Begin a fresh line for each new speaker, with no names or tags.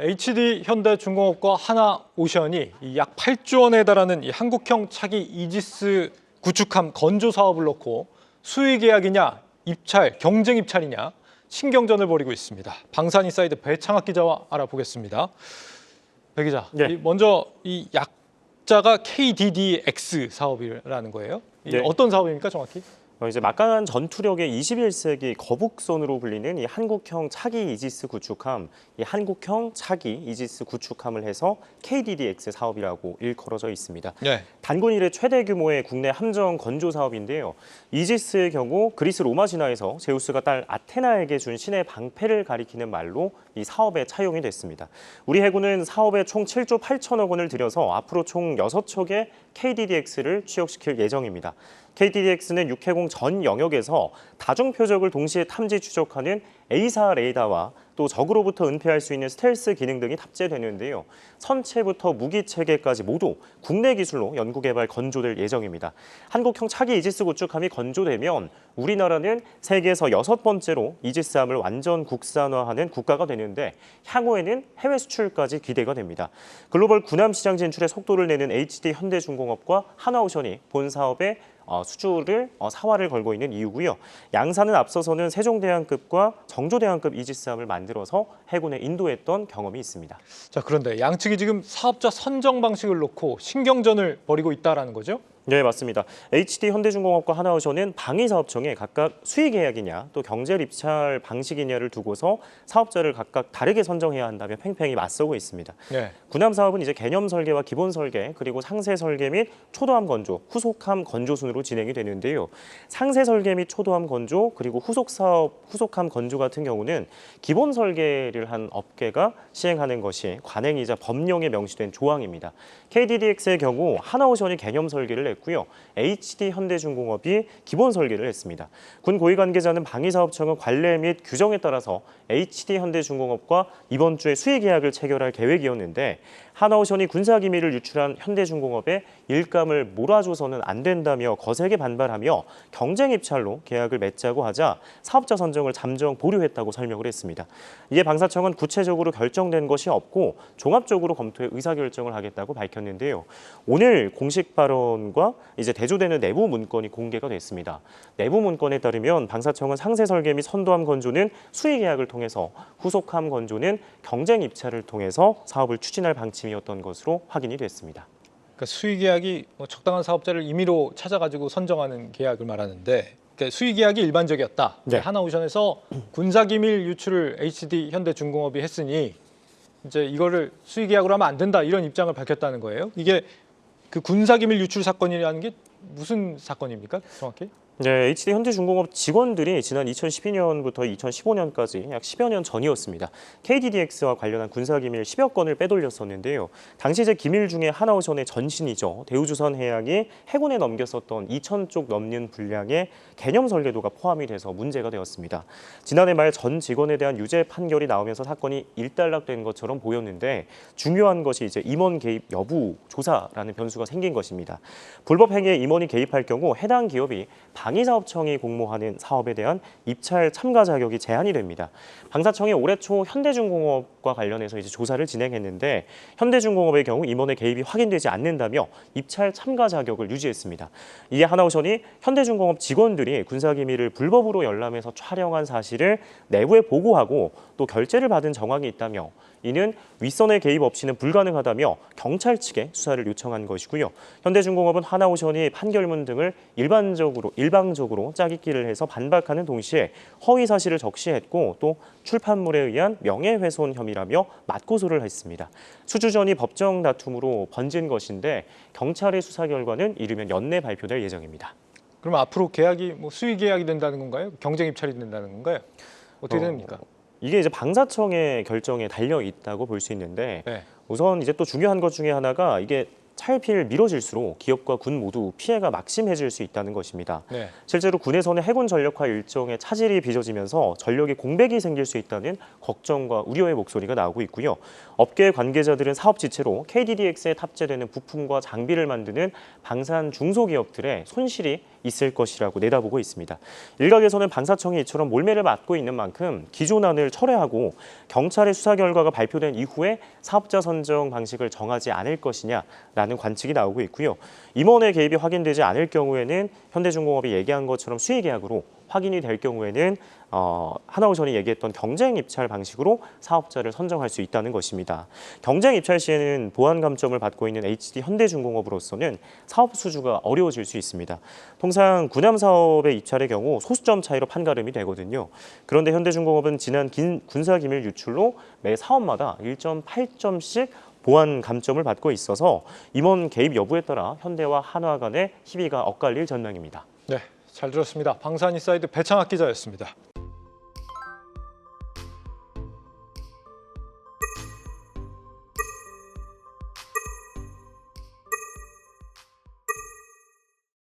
HD 현대중공업과 하나오션이 약 8조 원에 달하는 이 한국형 차기 이지스 구축함 건조 사업을 놓고 수의 계약이냐, 입찰, 경쟁 입찰이냐 신경전을 벌이고 있습니다. 방산인사이드 배창학 기자와 알아보겠습니다. 배 기자,
네.
먼저 이 약자가 KDDX 사업이라는 거예요.
네.
어떤 사업입니까, 정확히?
이제 막강한 전투력의 21세기 거북선으로 불리는 이 한국형 차기 이지스 구축함, 이 한국형 차기 이지스 구축함을 해서 KDDX 사업이라고 일컬어져 있습니다.
네.
단군 이래 최대 규모의 국내 함정 건조 사업인데요. 이지스의 경우 그리스 로마 신화에서 제우스가 딸 아테나에게 준 신의 방패를 가리키는 말로 이 사업에 차용이 됐습니다. 우리 해군은 사업에 총 7조 8천억 원을 들여서 앞으로 총 6척의 KDDX를 취역시킬 예정입니다. KDDX는 육해공 전 영역에서 다중 표적을 동시에 탐지 추적하는 A사 레이더와 또 적으로부터 은폐할 수 있는 스텔스 기능 등이 탑재되는데요. 선체부터 무기 체계까지 모두 국내 기술로 연구개발 건조될 예정입니다. 한국형 차기 이지스 구축함이 건조되면 우리나라는 세계에서 6번째로 이지스함을 완전 국산화하는 국가가 되는데 향후에는 해외 수출까지 기대가 됩니다. 글로벌 군함 시장 진출에 속도를 내는 HD 현대중공업과 하나오션이 본 사업에 수주를 사활을 걸고 있는 이유고요. 양사는 앞서서는 세종대왕급과 정조대왕급 이지스함을 만들어서 해군에 인도했던 경험이 있습니다.
자, 그런데 양측이 지금 사업자 선정 방식을 놓고 신경전을 벌이고 있다라는 거죠?
네, 맞습니다. HD 현대중공업과 하나오션은 방위사업청에 각각 수의 계약이냐 또 경제 입찰 방식이냐를 두고서 사업자를 각각 다르게 선정해야 한다며 팽팽히 맞서고 있습니다.
네.
군함 사업은 이제 개념 설계와 기본 설계 그리고 상세 설계 및 초도함 건조, 후속함 건조 순으로 진행이 되는데요. 상세 설계 및 초도함 건조 그리고 후속 사업, 후속함 건조 같은 경우는 기본 설계를 한 업계가 시행하는 것이 관행이자 법령에 명시된 조항입니다. KDDX의 경우 하나오션이 개념 설계를 했고요. HD 현대중공업이 기본 설계를 했습니다. 군 고위 관계자는 방위사업청은 관례 및 규정에 따라서 HD 현대중공업과 이번 주에 수의 계약을 체결할 계획이었는데 하나오션이 군사기밀을 유출한 현대중공업에 일감을 몰아줘서는 안 된다며 거세게 반발하며 경쟁 입찰로 계약을 맺자고 하자 사업자 선정을 잠정 보류했다고 설명을 했습니다. 이에 방사청은 구체적으로 결정된 것이 없고 종합적으로 검토해 의사결정을 하겠다고 밝혔는데요. 오늘 공식 발언과 이제 대조되는 내부 문건이 공개가 됐습니다. 내부 문건에 따르면 방사청은 상세 설계 및 선도함 건조는 수의 계약을 통해서 후속함 건조는 경쟁 입찰을 통해서 사업을 추진할 방침이었던 것으로 확인이 됐습니다.
그러니까 수의 계약이 적당한 사업자를 임의로 찾아가지고 선정하는 계약을 말하는데, 그러니까 수의 계약이 일반적이었다.
네.
하나오션에서 군사기밀 유출을 HD 현대중공업이 했으니 이제 이거를 수의 계약으로 하면 안 된다 이런 입장을 밝혔다는 거예요. 이게 그 군사기밀 유출 사건이라는 게 무슨 사건입니까, 정확히?
네, HD 현대중공업 직원들이 지난 2012년부터 2015년까지 약 10여 년 전이었습니다. KDDX와 관련한 군사기밀 10여 건을 빼돌렸었는데요. 당시 제 기밀 중에 하나오션의 전신이죠. 대우조선해양이 해군에 넘겼었던 2,000쪽 넘는 분량의 개념 설계도가 포함이 돼서 문제가 되었습니다. 지난해 말 전 직원에 대한 유죄 판결이 나오면서 사건이 일단락된 것처럼 보였는데 중요한 것이 이제 임원 개입 여부 조사라는 변수가 생긴 것입니다. 불법 행위에 임원이 개입할 경우 해당 기업이 방위사업청이 공모하는 사업에 대한 입찰 참가 자격이 제한이 됩니다. 방사청이 올해 초 현대중공업과 관련해서 이제 조사를 진행했는데 현대중공업의 경우 임원의 개입이 확인되지 않는다며 입찰 참가 자격을 유지했습니다. 이에 하나오션이 현대중공업 직원들이 군사기밀을 불법으로 열람해서 촬영한 사실을 내부에 보고하고 또 결재를 받은 정황이 있다며 이는 윗선의 개입 없이는 불가능하다며 경찰 측에 수사를 요청한 것이고요. 현대중공업은 하나오션이 판결문 등을 일방적으로 짜깁기를 해서 반박하는 동시에 허위 사실을 적시했고 또 출판물에 의한 명예훼손 혐의라며 맞고소를 했습니다. 수주전이 법정 다툼으로 번진 것인데 경찰의 수사 결과는 이르면 연내 발표될 예정입니다.
그럼 앞으로 계약이 수의 계약이 된다는 건가요? 경쟁 입찰이 된다는 건가요? 어떻게 됩니까?
이게 이제 방사청의 결정에 달려 있다고 볼 수 있는데
네.
우선 이제 또 중요한 것 중에 하나가 이게 차일피일 미뤄질수록 기업과 군 모두 피해가 막심해질 수 있다는 것입니다.
네.
실제로 군에서는 해군 전력화 일정에 차질이 빚어지면서 전력에 공백이 생길 수 있다는 걱정과 우려의 목소리가 나오고 있고요. 업계 관계자들은 사업 지체로 KDDX에 탑재되는 부품과 장비를 만드는 방산 중소기업들의 손실이 있을 것이라고 내다보고 있습니다. 일각에서는 방사청이 이처럼 몰매를 맞고 있는 만큼 기존안을 철회하고 경찰의 수사 결과가 발표된 이후에 사업자 선정 방식을 정하지 않을 것이냐라는 관측이 나오고 있고요. 임원의 개입이 확인되지 않을 경우에는 현대중공업이 얘기한 것처럼 수의계약으로 확인이 될 경우에는 하나오션이 얘기했던 경쟁 입찰 방식으로 사업자를 선정할 수 있다는 것입니다. 경쟁 입찰 시에는 보안 감점을 받고 있는 HD 현대중공업으로서는 사업 수주가 어려워질 수 있습니다. 통상 군함 사업의 입찰의 경우 소수점 차이로 판가름이 되거든요. 그런데 현대중공업은 지난 군사기밀 유출로 매 사업마다 1.8점씩 보안 감점을 받고 있어서 임원 개입 여부에 따라 현대와 한화 간의 희비가 엇갈릴 전망입니다.
네, 잘 들었습니다. 방산인사이드 배창학 기자였습니다.